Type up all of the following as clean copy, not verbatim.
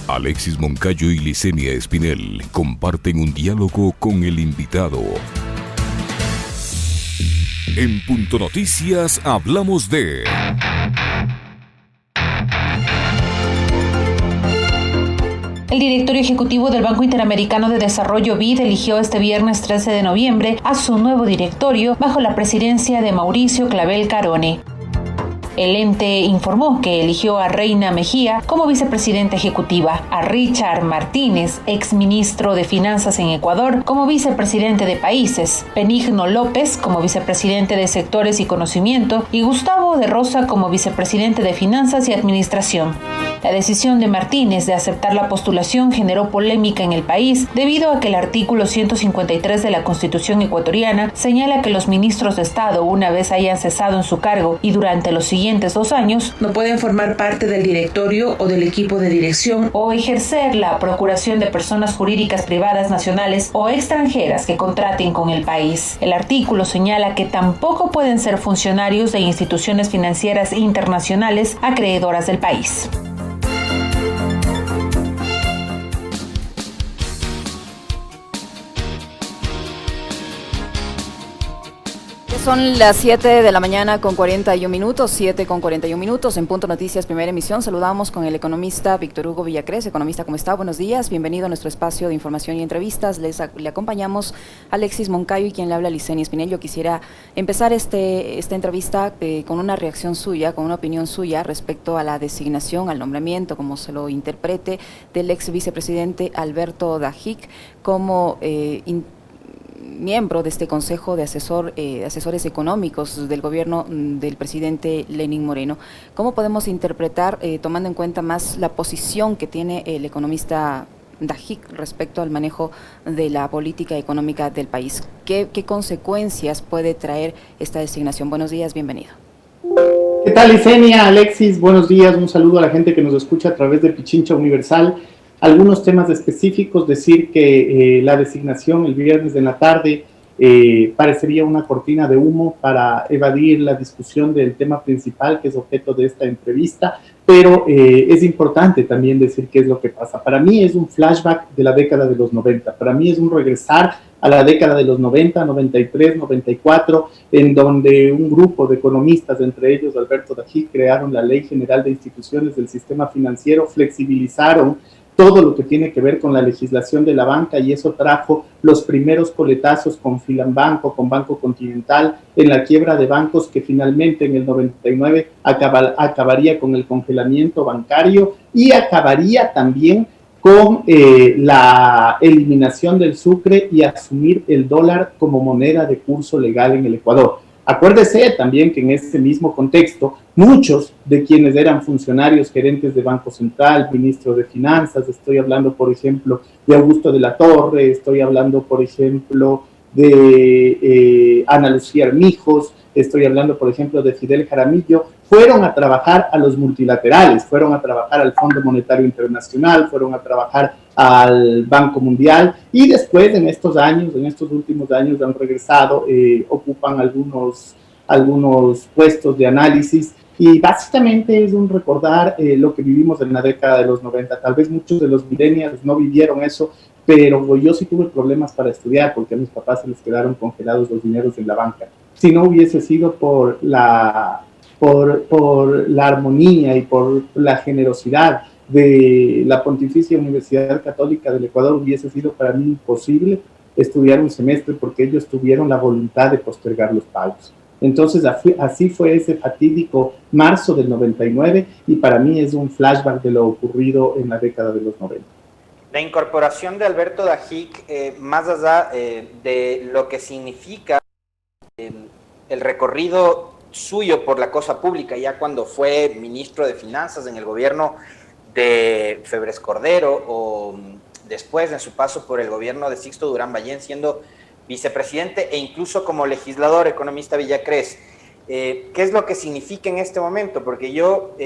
Alexis Moncayo y Licenia Espinel comparten un diálogo con el invitado. En Punto Noticias hablamos de... El directorio ejecutivo del Banco Interamericano de Desarrollo BID eligió este viernes 13 de noviembre a su nuevo directorio bajo la presidencia de Mauricio Clavel Carone. El ente informó que eligió a Reina Mejía como vicepresidenta ejecutiva, a Richard Martínez, exministro de Finanzas en Ecuador, como vicepresidente de Países, Benigno López como vicepresidente de Sectores y Conocimiento y Gustavo de Rosa como vicepresidente de Finanzas y Administración. La decisión de Martínez de aceptar la postulación generó polémica en el país debido a que el artículo 153 de la Constitución ecuatoriana señala que los ministros de Estado, una vez hayan cesado en su cargo y durante los siguientes 2 años, no pueden formar parte del directorio o del equipo de dirección o ejercer la procuración de personas jurídicas privadas nacionales o extranjeras que contraten con el país. El artículo señala que tampoco pueden ser funcionarios de instituciones financieras internacionales acreedoras del país. Son las 7 de la mañana con 41 minutos, 7 con 41 minutos, en Punto Noticias, primera emisión. Saludamos con el economista Víctor Hugo Villacrés. Economista, ¿cómo está? Buenos días, bienvenido a nuestro espacio de información y entrevistas. Le acompañamos Alexis Moncayo y quien le habla Licenia Espinel. Yo quisiera empezar esta entrevista con una reacción suya, con una opinión suya respecto a la designación, al nombramiento, como se lo interprete, del ex vicepresidente Alberto Dajic como miembro de este Consejo de Asesores Económicos del gobierno del presidente Lenín Moreno. ¿Cómo podemos interpretar, tomando en cuenta más la posición que tiene el economista Dajic respecto al manejo de la política económica del país? ¿Qué consecuencias puede traer esta designación? Buenos días, bienvenido. ¿Qué tal, Licenia? Alexis, buenos días. Un saludo a la gente que nos escucha a través de Pichincha Universal. Algunos temas específicos, decir que la designación el viernes de la tarde parecería una cortina de humo para evadir la discusión del tema principal que es objeto de esta entrevista, pero es importante también decir qué es lo que pasa. Para mí es un flashback de la década de los 90, para mí es un regresar a la década de los 90, 93, 94, en donde un grupo de economistas, entre ellos Alberto Dajic, crearon la Ley General de Instituciones del Sistema Financiero, flexibilizaron todo lo que tiene que ver con la legislación de la banca y eso trajo los primeros coletazos con Filambanco, con Banco Continental, en la quiebra de bancos que finalmente en el 99 acabaría con el congelamiento bancario y acabaría también con la eliminación del sucre y asumir el dólar como moneda de curso legal en el Ecuador. Acuérdese también que en ese mismo contexto, muchos de quienes eran funcionarios gerentes de Banco Central, ministro de Finanzas, estoy hablando, por ejemplo, de Augusto de la Torre, estoy hablando, por ejemplo, de Ana Lucía Armijos, estoy hablando, por ejemplo, de Fidel Jaramillo, fueron a trabajar a los multilaterales, fueron a trabajar al Fondo Monetario Internacional, fueron a trabajar al Banco Mundial y después en estos últimos años han regresado, ocupan algunos puestos de análisis y básicamente es un recordar lo que vivimos en la década de los 90. Tal vez muchos de los millennials no vivieron eso, pero yo sí tuve problemas para estudiar porque a mis papás se les quedaron congelados los dineros en la banca. Si no hubiese sido por la armonía y por la generosidad de la Pontificia Universidad Católica del Ecuador, hubiese sido para mí imposible estudiar un semestre porque ellos tuvieron la voluntad de postergar los pagos. Entonces así fue ese fatídico marzo del 99 y para mí es un flashback de lo ocurrido en la década de los 90. La incorporación de Alberto Dajic, más allá de lo que significa el recorrido suyo por la cosa pública, ya cuando fue ministro de Finanzas en el gobierno de Febres Cordero o después en su paso por el gobierno de Sixto Durán Ballén siendo vicepresidente e incluso como legislador, economista Villacrés, ¿qué es lo que significa en este momento? Porque yo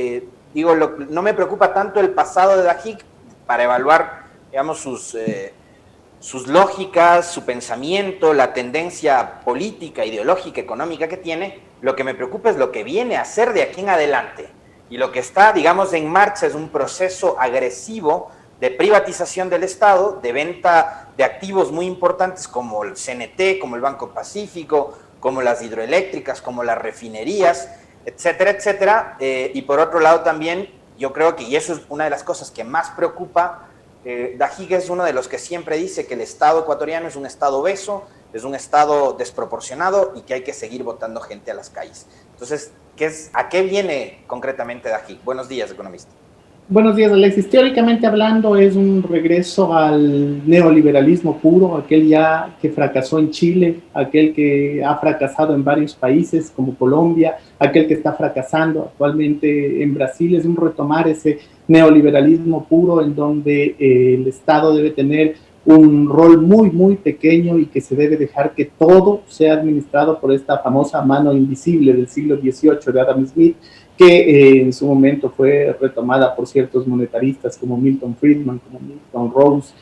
no me preocupa tanto el pasado de Dajic para evaluar, digamos, sus lógicas, su pensamiento, la tendencia política, ideológica, económica que tiene. Lo que me preocupa es lo que viene a hacer de aquí en adelante. Y lo que está, digamos, en marcha es un proceso agresivo de privatización del Estado, de venta de activos muy importantes como el CNT, como el Banco Pacífico, como las hidroeléctricas, como las refinerías, etcétera, etcétera. Y por otro lado también, yo creo que, y eso es una de las cosas que más preocupa, Dajik es uno de los que siempre dice que el Estado ecuatoriano es un Estado obeso, es un Estado desproporcionado y que hay que seguir botando gente a las calles. Entonces, ¿a qué viene concretamente Dajik? Buenos días, economista. Buenos días, Alexis. Teóricamente hablando, es un regreso al neoliberalismo puro, aquel ya que fracasó en Chile, aquel que ha fracasado en varios países como Colombia, aquel que está fracasando actualmente en Brasil. Es un retomar ese neoliberalismo puro en donde el Estado debe tener un rol muy, muy pequeño y que se debe dejar que todo sea administrado por esta famosa mano invisible del siglo XVIII de Adam Smith, que en su momento fue retomada por ciertos monetaristas como Milton Friedman, como Milton Rose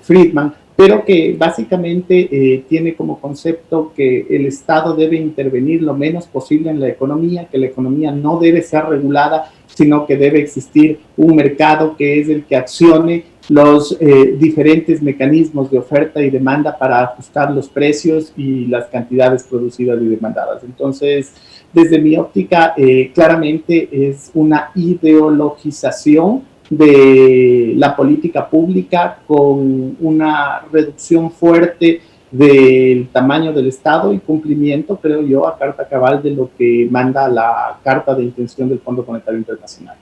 Friedman, pero que básicamente tiene como concepto que el Estado debe intervenir lo menos posible en la economía, que la economía no debe ser regulada, sino que debe existir un mercado que es el que accione los diferentes mecanismos de oferta y demanda para ajustar los precios y las cantidades producidas y demandadas. Entonces, desde mi óptica, claramente es una ideologización de la política pública con una reducción fuerte del tamaño del Estado y cumplimiento, creo yo, a carta cabal de lo que manda la Carta de Intención del Fondo Monetario Internacional.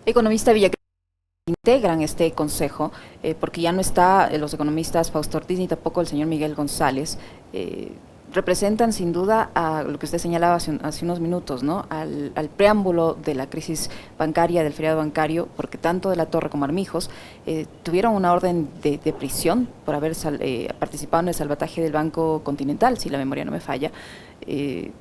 Economista Villacrés, integran este consejo, porque ya no está los economistas Fausto Ortiz ni tampoco el señor Miguel González, representan sin duda a lo que usted señalaba hace unos minutos, ¿no? Al preámbulo de la crisis bancaria, del feriado bancario, porque tanto de la Torre como Armijos tuvieron una orden de prisión por haber participado en el salvataje del Banco Continental, si la memoria no me falla.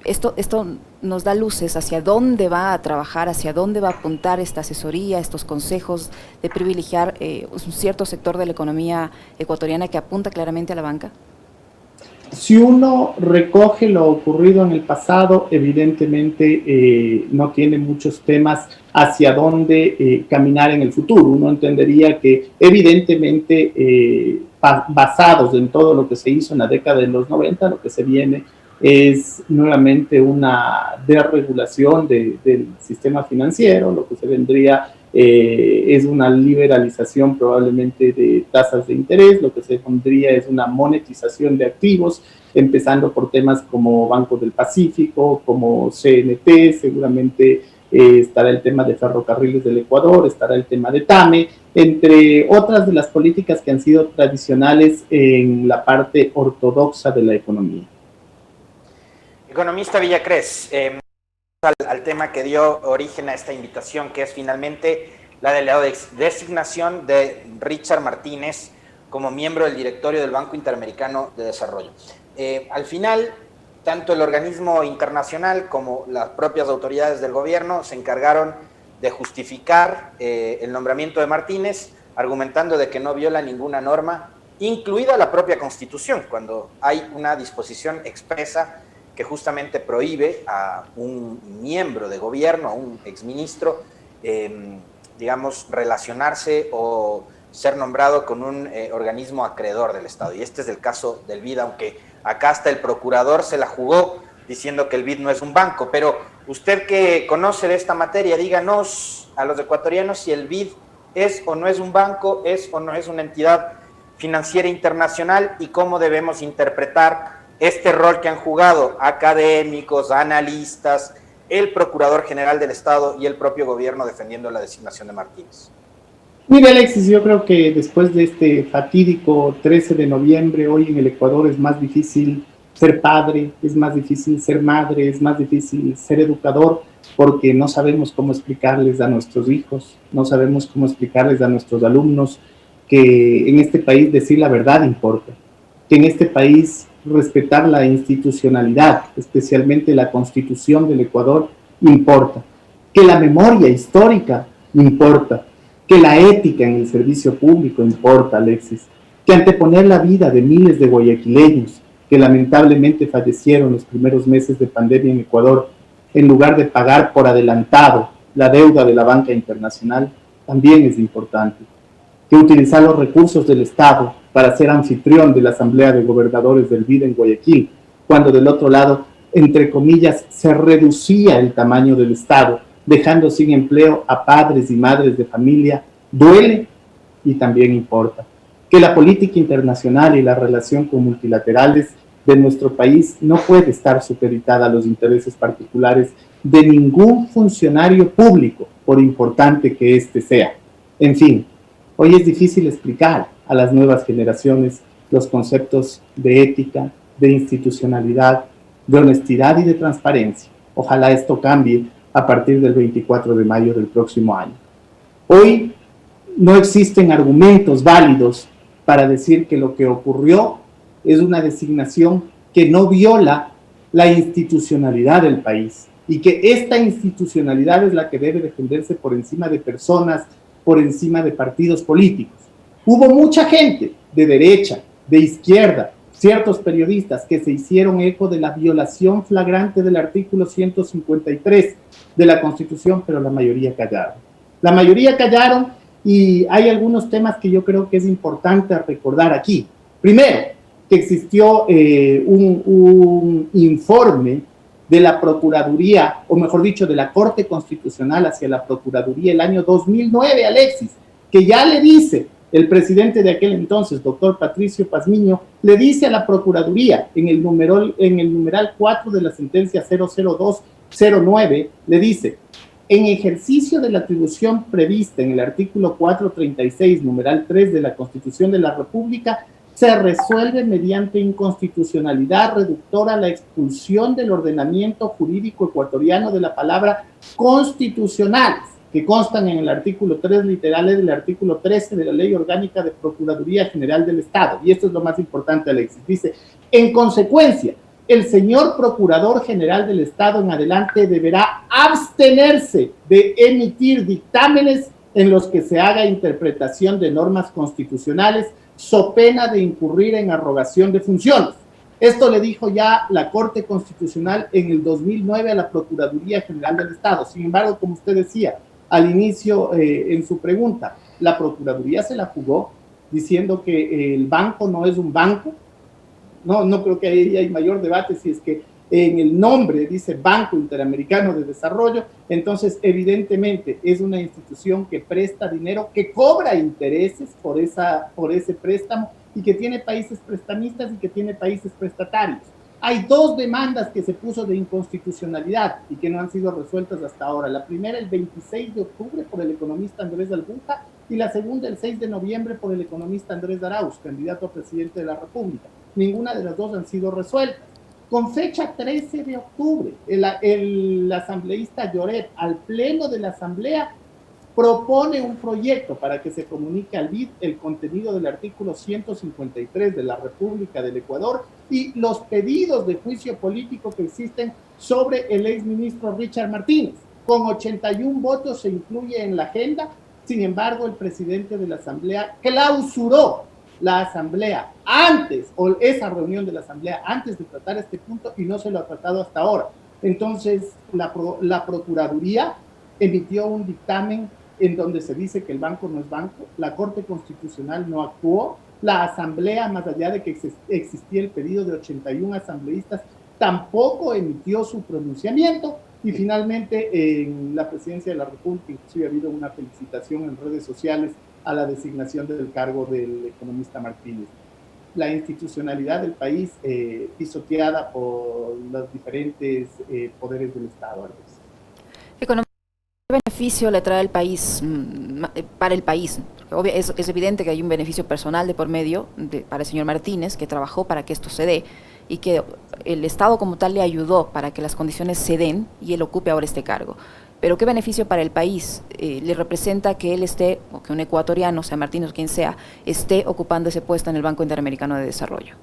Esto nos da luces hacia dónde va a trabajar, hacia dónde va a apuntar esta asesoría, estos consejos de privilegiar un cierto sector de la economía ecuatoriana que apunta claramente a la banca. Si uno recoge lo ocurrido en el pasado, evidentemente no tiene muchos temas hacia dónde caminar en el futuro. Uno entendería que evidentemente basados en todo lo que se hizo en la década de los 90, lo que se viene es nuevamente una desregulación del sistema financiero, lo que se vendría es una liberalización probablemente de tasas de interés, lo que se pondría es una monetización de activos, empezando por temas como Banco del Pacífico, como CNT, seguramente estará el tema de Ferrocarriles del Ecuador, estará el tema de TAME, entre otras de las políticas que han sido tradicionales en la parte ortodoxa de la economía. Economista Villacrés, al tema que dio origen a esta invitación, que es finalmente la de la designación de Richard Martínez como miembro del directorio del Banco Interamericano de Desarrollo. Al final, tanto el organismo internacional como las propias autoridades del gobierno se encargaron de justificar el nombramiento de Martínez, argumentando de que no viola ninguna norma, incluida la propia Constitución, cuando hay una disposición expresa que justamente prohíbe a un miembro de gobierno, a un exministro, digamos, relacionarse o ser nombrado con un organismo acreedor del Estado. Y este es el caso del BID, aunque acá hasta el procurador se la jugó diciendo que el BID no es un banco. Pero usted que conoce de esta materia, díganos a los ecuatorianos si el BID es o no es un banco, es o no es una entidad financiera internacional y cómo debemos interpretar este rol que han jugado académicos, analistas, el Procurador General del Estado y el propio gobierno defendiendo la designación de Martínez. Mire, Alexis, yo creo que después de este fatídico 13 de noviembre, hoy en el Ecuador es más difícil ser padre, es más difícil ser madre, es más difícil ser educador, porque no sabemos cómo explicarles a nuestros hijos, no sabemos cómo explicarles a nuestros alumnos que en este país decir la verdad importa, que en este país respetar la institucionalidad, especialmente la Constitución del Ecuador, importa, que la memoria histórica importa, que la ética en el servicio público importa, Alexis, que anteponer la vida de miles de guayaquileños que lamentablemente fallecieron los primeros meses de pandemia en Ecuador, en lugar de pagar por adelantado la deuda de la banca internacional, también es importante, que utilizar los recursos del Estado para ser anfitrión de la Asamblea de Gobernadores del BID en Guayaquil, cuando del otro lado, entre comillas, se reducía el tamaño del Estado, dejando sin empleo a padres y madres de familia, duele y también importa. Que la política internacional y la relación con multilaterales de nuestro país no puede estar supeditada a los intereses particulares de ningún funcionario público, por importante que éste sea. En fin, hoy es difícil explicar a las nuevas generaciones los conceptos de ética, de institucionalidad, de honestidad y de transparencia. Ojalá esto cambie a partir del 24 de mayo del próximo año. Hoy no existen argumentos válidos para decir que lo que ocurrió es una designación que no viola la institucionalidad del país y que esta institucionalidad es la que debe defenderse por encima de personas, por encima de partidos políticos. Hubo mucha gente de derecha, de izquierda, ciertos periodistas que se hicieron eco de la violación flagrante del artículo 153 de la Constitución, pero la mayoría callaron. La mayoría callaron y hay algunos temas que yo creo que es importante recordar aquí. Primero, que existió un informe de la Procuraduría, o mejor dicho, de la Corte Constitucional hacia la Procuraduría el año 2009, Alexis, que ya le dice el presidente de aquel entonces, doctor Patricio Pazmiño, le dice a la Procuraduría en el numeral 4 de la sentencia 00209, le dice: en ejercicio de la atribución prevista en el artículo 436, numeral 3 de la Constitución de la República, se resuelve mediante inconstitucionalidad reductora la expulsión del ordenamiento jurídico ecuatoriano de la palabra constitucionales, que constan en el artículo 3 literales del artículo 13 de la Ley Orgánica de Procuraduría General del Estado. Y esto es lo más importante, Alexis. Dice: en consecuencia, el señor Procurador General del Estado en adelante deberá abstenerse de emitir dictámenes en los que se haga interpretación de normas constitucionales, so pena de incurrir en arrogación de funciones. Esto le dijo ya la Corte Constitucional en el 2009 a la Procuraduría General del Estado. Sin embargo, como usted decía al inicio en su pregunta, la Procuraduría se la jugó diciendo que el banco no es un banco. No creo que ahí hay mayor debate si es que en el nombre dice Banco Interamericano de Desarrollo, entonces evidentemente es una institución que presta dinero, que cobra intereses por ese préstamo y que tiene países prestamistas y que tiene países prestatarios. Hay dos demandas que se puso de inconstitucionalidad y que no han sido resueltas hasta ahora. La primera el 26 de octubre por el economista Andrés Albuja y la segunda el 6 de noviembre por el economista Andrés Arauz, candidato a presidente de la República. Ninguna de las dos han sido resueltas. Con fecha 13 de octubre, el asambleísta Lloret, al pleno de la asamblea, propone un proyecto para que se comunique al BID el contenido del artículo 153 de la República del Ecuador y los pedidos de juicio político que existen sobre el exministro Richard Martínez. Con 81 votos se incluye en la agenda. Sin embargo, el presidente de la asamblea clausuró la asamblea antes, o esa reunión de la asamblea antes de tratar este punto, y no se lo ha tratado hasta ahora. Entonces, la Procuraduría emitió un dictamen en donde se dice que el banco no es banco, la Corte Constitucional no actuó, la asamblea, más allá de que existía el pedido de 81 asambleístas, tampoco emitió su pronunciamiento, y finalmente en la presidencia de la República inclusive ha habido una felicitación en redes sociales a la designación del cargo del economista Martínez. La institucionalidad del país pisoteada por los diferentes poderes del Estado. ¿Qué beneficio le trae el país para el país? Es evidente que hay un beneficio personal de por medio para el señor Martínez, que trabajó para que esto se dé y que el Estado como tal le ayudó para que las condiciones se den y él ocupe ahora este cargo. Pero ¿qué beneficio para el país le representa que él esté, o que un ecuatoriano, sea Martínez o quien sea, esté ocupando ese puesto en el Banco Interamericano de Desarrollo?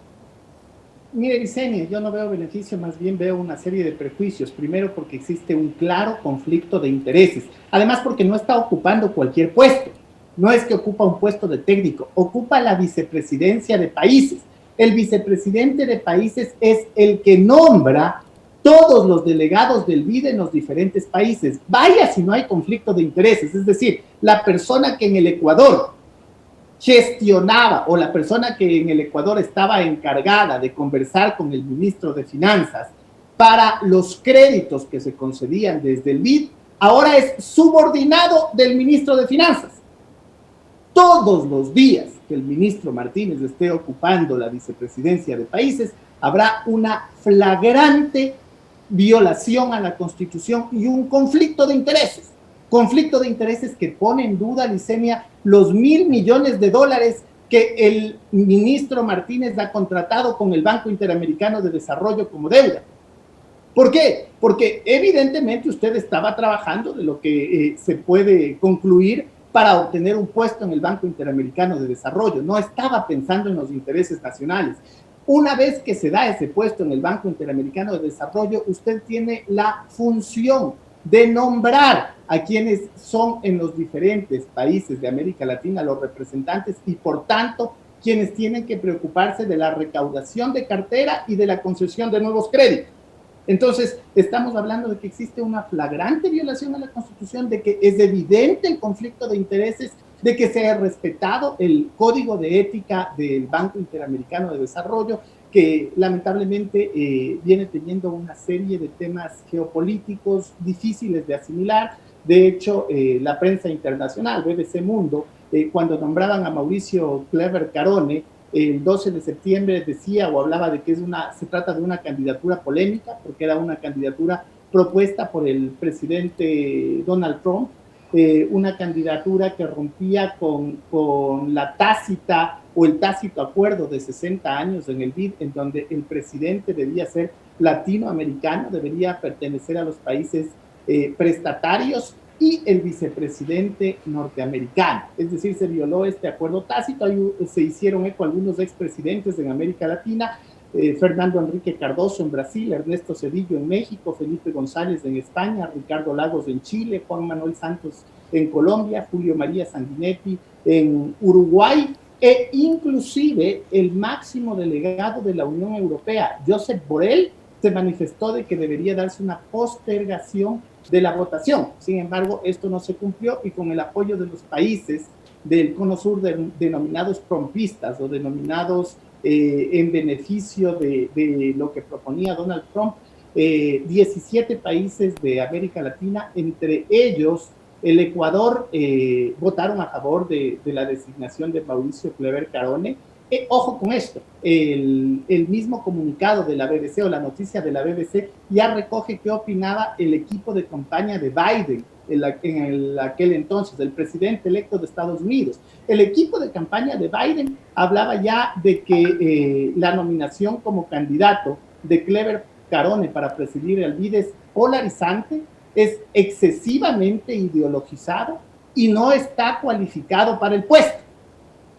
Mire, Vicenia, yo no veo beneficio, más bien veo una serie de prejuicios. Primero, porque existe un claro conflicto de intereses. Además, porque no está ocupando cualquier puesto. No es que ocupa un puesto de técnico, ocupa la vicepresidencia de países. El vicepresidente de países es el que nombra todos los delegados del BID en los diferentes países. Vaya si no hay conflicto de intereses, es decir, la persona que en el Ecuador gestionaba o la persona que en el Ecuador estaba encargada de conversar con el ministro de Finanzas para los créditos que se concedían desde el BID, ahora es subordinado del ministro de Finanzas. Todos los días que el ministro Martínez esté ocupando la vicepresidencia de países, habrá una flagrante violación a la Constitución y un conflicto de intereses. Conflicto de intereses que pone en duda, Licenia, los $1.000 millones que el ministro Martínez ha contratado con el Banco Interamericano de Desarrollo como deuda. ¿Por qué? Porque evidentemente usted estaba trabajando de lo que se puede concluir para obtener un puesto en el Banco Interamericano de Desarrollo. No estaba pensando en los intereses nacionales. Una vez que se da ese puesto en el Banco Interamericano de Desarrollo, usted tiene la función de nombrar a quienes son en los diferentes países de América Latina los representantes y, por tanto, quienes tienen que preocuparse de la recaudación de cartera y de la concesión de nuevos créditos. Entonces, estamos hablando de que existe una flagrante violación a la Constitución, de que es evidente el conflicto de intereses, de que se ha respetado el código de ética del Banco Interamericano de Desarrollo, que lamentablemente viene teniendo una serie de temas geopolíticos difíciles de asimilar. De hecho, la prensa internacional, BBC Mundo, cuando nombraban a Mauricio Clever Carone, el 12 de septiembre decía o hablaba de que se trata de una candidatura polémica, porque era una candidatura propuesta por el presidente Donald Trump, una candidatura que rompía con la tácita o el tácito acuerdo de 60 años en el BID, en donde el presidente debía ser latinoamericano, debería pertenecer a los países prestatarios y el vicepresidente norteamericano. Es decir, se violó este acuerdo tácito. Se hicieron eco algunos expresidentes en América Latina, Fernando Enrique Cardoso en Brasil, Ernesto Zedillo en México, Felipe González en España, Ricardo Lagos en Chile, Juan Manuel Santos en Colombia, Julio María Sanguinetti en Uruguay, e inclusive el máximo delegado de la Unión Europea, Josep Borrell, se manifestó de que debería darse una postergación de la votación. Sin embargo, esto no se cumplió y con el apoyo de los países del Cono Sur denominados trumpistas o denominados en beneficio de lo que proponía Donald Trump, 17 países de América Latina, entre ellos el Ecuador, votaron a favor de la designación de Mauricio Clever Carone. Ojo con esto, el mismo comunicado de la BBC o la noticia de la BBC ya recoge qué opinaba el equipo de campaña de Biden en aquel entonces, el presidente electo de Estados Unidos. El equipo de campaña de Biden hablaba ya de que la nominación como candidato de Clever Carone para presidir el BID es polarizante, es excesivamente ideologizado y no está cualificado para el puesto.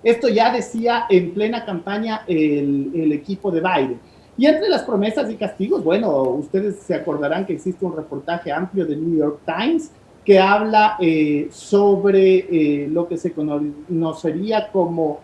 Esto ya decía en plena campaña el equipo de Biden. Y entre las promesas y castigos, bueno, ustedes se acordarán que existe un reportaje amplio de New York Times que habla sobre lo que se conocería como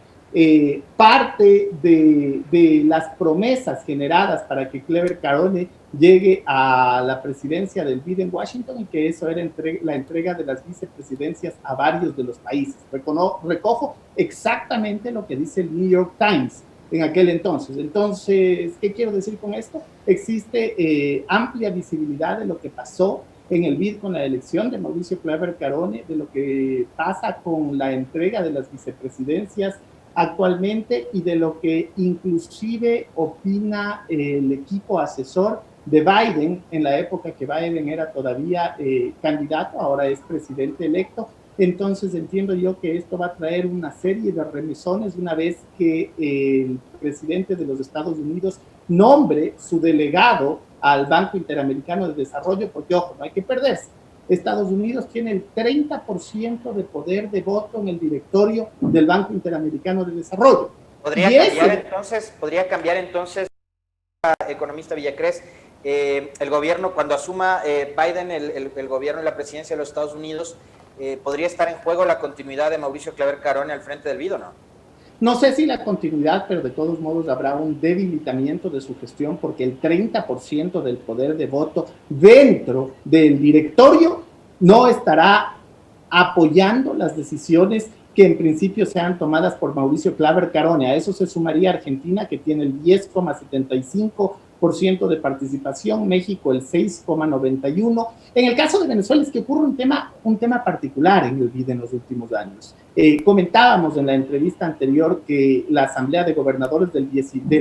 parte de las promesas generadas para que Clever Carone llegue a la presidencia del BID en Washington, y que eso era la entrega de las vicepresidencias a varios de los países. Recojo exactamente lo que dice el New York Times en aquel entonces. Entonces, ¿qué quiero decir con esto? Existe amplia visibilidad de lo que pasó en el BID con la elección de Mauricio Clever Carone, de lo que pasa con la entrega de las vicepresidencias actualmente y de lo que inclusive opina el equipo asesor de Biden en la época que Biden era todavía candidato, ahora es presidente electo. Entonces entiendo yo que esto va a traer una serie de remisiones una vez que el presidente de los Estados Unidos nombre su delegado al Banco Interamericano de Desarrollo, porque ojo, no hay que perderse. Estados Unidos tiene el 30% de poder de voto en el directorio del Banco Interamericano de Desarrollo. ¿Podría cambiar entonces, economista Villacrés, el gobierno, cuando asuma Biden el gobierno y la presidencia de los Estados Unidos, podría estar en juego la continuidad de Mauricio Clever Carone al frente del BID, o no? No sé si la continuidad, pero de todos modos habrá un debilitamiento de su gestión porque el 30% del poder de voto dentro del directorio no estará apoyando las decisiones que en principio sean tomadas por Mauricio Claver Carone. A eso se sumaría Argentina, que tiene el 10,75% de participación, México el 6,91%. En el caso de Venezuela es que ocurre un tema particular en el BID en los últimos años. Comentábamos en la entrevista anterior que la Asamblea de Gobernadores del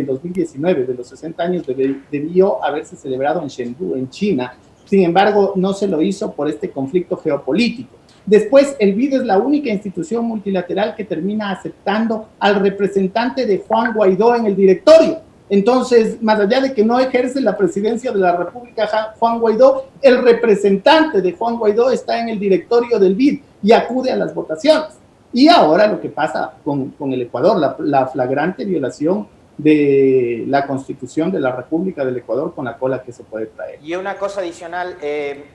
2019, de los 60 años, debió haberse celebrado en Chengdu, en China. Sin embargo, no se lo hizo por este conflicto geopolítico. Después, el BID es la única institución multilateral que termina aceptando al representante de Juan Guaidó en el directorio. Entonces, más allá de que no ejerce la presidencia de la República Juan Guaidó, el representante de Juan Guaidó está en el directorio del BID y acude a las votaciones. Y ahora lo que pasa con el Ecuador, la flagrante violación de la Constitución de la República del Ecuador con la cola que se puede traer. Y una cosa adicional,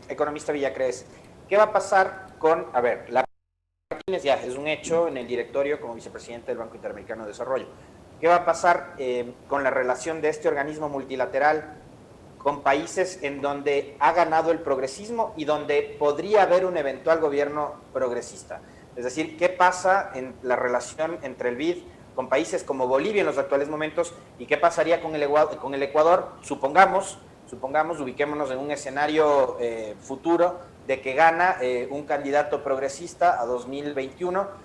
economista Villacrés, ¿qué va a pasar con, la Martínez ya es un hecho en el directorio como vicepresidente del Banco Interamericano de Desarrollo? ¿Qué va a pasar con la relación de este organismo multilateral con países en donde ha ganado el progresismo y donde podría haber un eventual gobierno progresista? Es decir, ¿qué pasa en la relación entre el BID con países como Bolivia en los actuales momentos y qué pasaría con el Ecuador? Supongamos, ubiquémonos en un escenario futuro de que gana un candidato progresista a 2021.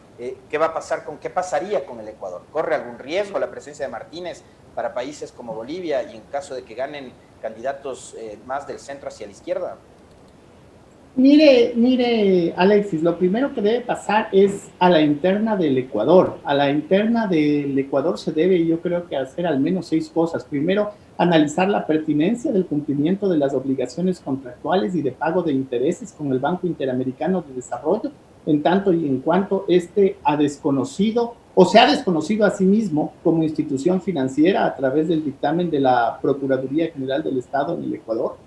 ¿Qué pasaría con el Ecuador? ¿Corre algún riesgo la presencia de Martínez para países como Bolivia y en caso de que ganen candidatos más del centro hacia la izquierda? Mire, Alexis, lo primero que debe pasar es a la interna del Ecuador. A la interna del Ecuador se debe, yo creo que hacer al menos 6 cosas. Primero, analizar la pertinencia del cumplimiento de las obligaciones contractuales y de pago de intereses con el Banco Interamericano de Desarrollo, en tanto y en cuanto este ha desconocido o se ha desconocido a sí mismo como institución financiera a través del dictamen de la Procuraduría General del Estado en el Ecuador.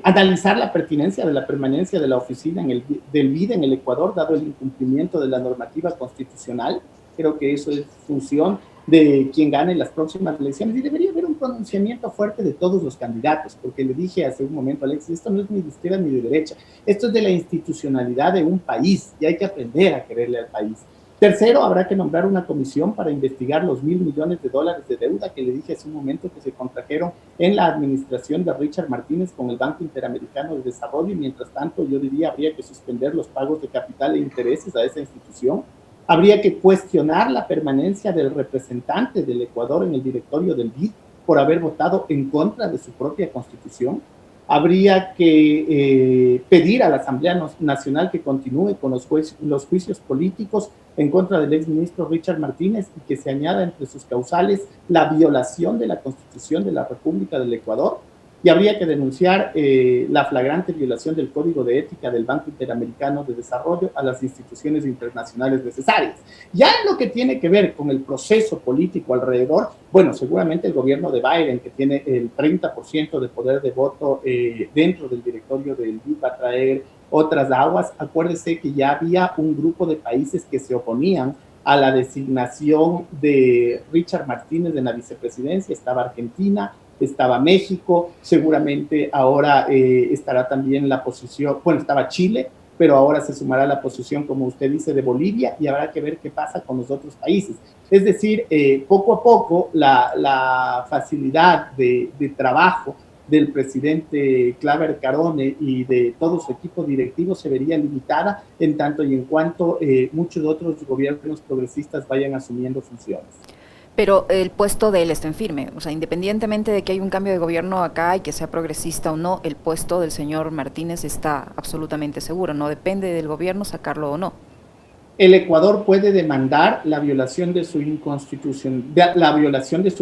Analizar la pertinencia de la permanencia de la oficina del BID en el Ecuador, dado el incumplimiento de la normativa constitucional. Creo que eso es función de quien gane las próximas elecciones y debería haber un pronunciamiento fuerte de todos los candidatos, porque le dije hace un momento, Alexis, esto no es ni de izquierda ni de derecha, esto es de la institucionalidad de un país y hay que aprender a quererle al país. Tercero, habrá que nombrar una comisión para investigar los $1.000 millones de deuda que le dije hace un momento que se contrajeron en la administración de Richard Martínez con el Banco Interamericano de Desarrollo y mientras tanto yo diría habría que suspender los pagos de capital e intereses a esa institución. Habría que cuestionar la permanencia del representante del Ecuador en el directorio del BID por haber votado en contra de su propia constitución. Habría que pedir a la Asamblea Nacional que continúe con los juicios políticos en contra del exministro Richard Martínez y que se añada entre sus causales la violación de la Constitución de la República del Ecuador. Y habría que denunciar la flagrante violación del Código de Ética del Banco Interamericano de Desarrollo a las instituciones internacionales necesarias. Ya en lo que tiene que ver con el proceso político alrededor, bueno, seguramente el gobierno de Biden, que tiene el 30% de poder de voto dentro del directorio del BID, va a traer otras aguas. Acuérdese que ya había un grupo de países que se oponían a la designación de Richard Martínez en la vicepresidencia. Estaba Argentina, estaba México, seguramente ahora estará también la posición, bueno, estaba Chile, pero ahora se sumará la posición, como usted dice, de Bolivia y habrá que ver qué pasa con los otros países. Es decir, poco a poco la facilidad de trabajo del presidente Claver Carone y de todo su equipo directivo se vería limitada en tanto y en cuanto muchos otros gobiernos progresistas vayan asumiendo funciones. Pero el puesto de él está en firme, o sea, independientemente de que hay un cambio de gobierno acá y que sea progresista o no, el puesto del señor Martínez está absolutamente seguro, no depende del gobierno sacarlo o no. El Ecuador puede demandar la violación de su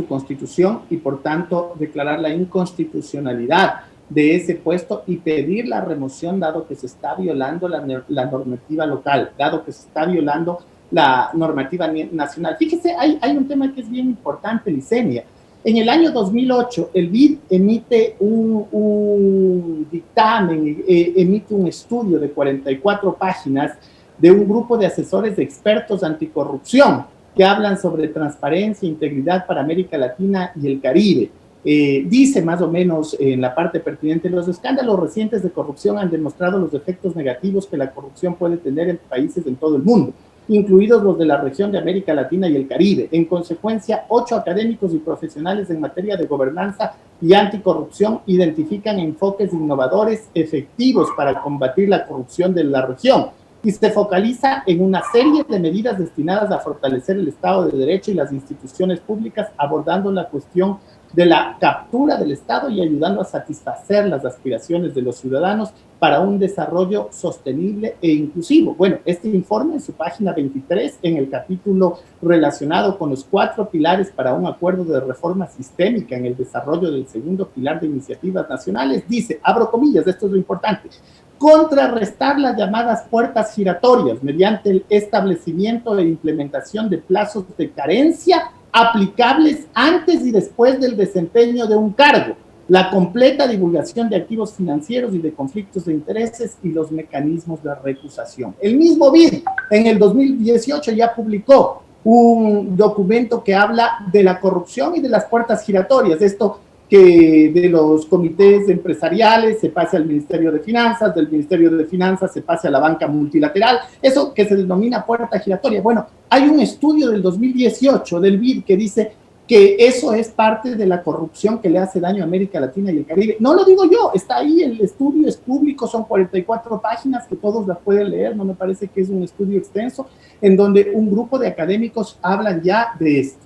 constitución y por tanto declarar la inconstitucionalidad de ese puesto y pedir la remoción dado que se está violando la normativa local, dado que se está violando la normativa nacional. Fíjese, hay un tema que es bien importante, Licenia. En el año 2008, el BID emite un dictamen, emite un estudio de 44 páginas de un grupo de asesores de expertos anticorrupción que hablan sobre transparencia e integridad para América Latina y el Caribe. Dice más o menos en la parte pertinente, los escándalos recientes de corrupción han demostrado los efectos negativos que la corrupción puede tener en países en todo el mundo, incluidos los de la región de América Latina y el Caribe. En consecuencia, 8 académicos y profesionales en materia de gobernanza y anticorrupción identifican enfoques innovadores efectivos para combatir la corrupción de la región y se focaliza en una serie de medidas destinadas a fortalecer el Estado de Derecho y las instituciones públicas, abordando la cuestión de la captura del Estado y ayudando a satisfacer las aspiraciones de los ciudadanos para un desarrollo sostenible e inclusivo. Bueno, este informe en su página 23, en el capítulo relacionado con los 4 pilares para un acuerdo de reforma sistémica en el desarrollo del segundo pilar de iniciativas nacionales, dice, abro comillas, esto es lo importante, contrarrestar las llamadas puertas giratorias mediante el establecimiento e implementación de plazos de carencia aplicables antes y después del desempeño de un cargo, la completa divulgación de activos financieros y de conflictos de intereses y los mecanismos de recusación. El mismo BID en el 2018 ya publicó un documento que habla de la corrupción y de las puertas giratorias, esto que de los comités empresariales se pase al Ministerio de Finanzas, del Ministerio de Finanzas se pase a la banca multilateral, eso que se denomina puerta giratoria. Bueno, hay un estudio del 2018 del BID que dice que eso es parte de la corrupción que le hace daño a América Latina y el Caribe. No lo digo yo, está ahí, el estudio es público, son 44 páginas que todos las pueden leer, no me parece que es un estudio extenso, en donde un grupo de académicos hablan ya de esto.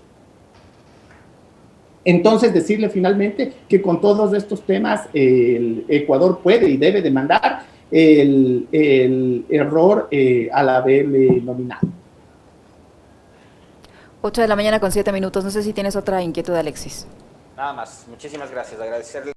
Entonces, decirle finalmente que con todos estos temas el Ecuador puede y debe demandar el error al haberle nominado. 8 de la mañana con 7 minutos. No sé si tienes otra inquietud, Alexis. Nada más. Muchísimas gracias. Agradecerle,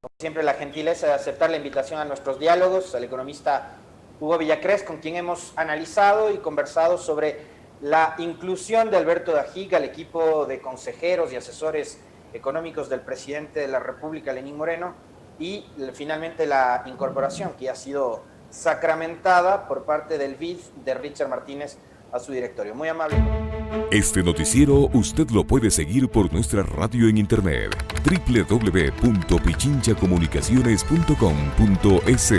como siempre, la gentileza de aceptar la invitación a nuestros diálogos, al economista Hugo Villacrés, con quien hemos analizado y conversado sobre la inclusión de Alberto Dajic al equipo de consejeros y asesores económicos del presidente de la República, Lenín Moreno, y finalmente la incorporación que ha sido sacramentada por parte del BID de Richard Martínez a su directorio. Muy amable. Este noticiero usted lo puede seguir por nuestra radio en internet www.pichinchacomunicaciones.com.es.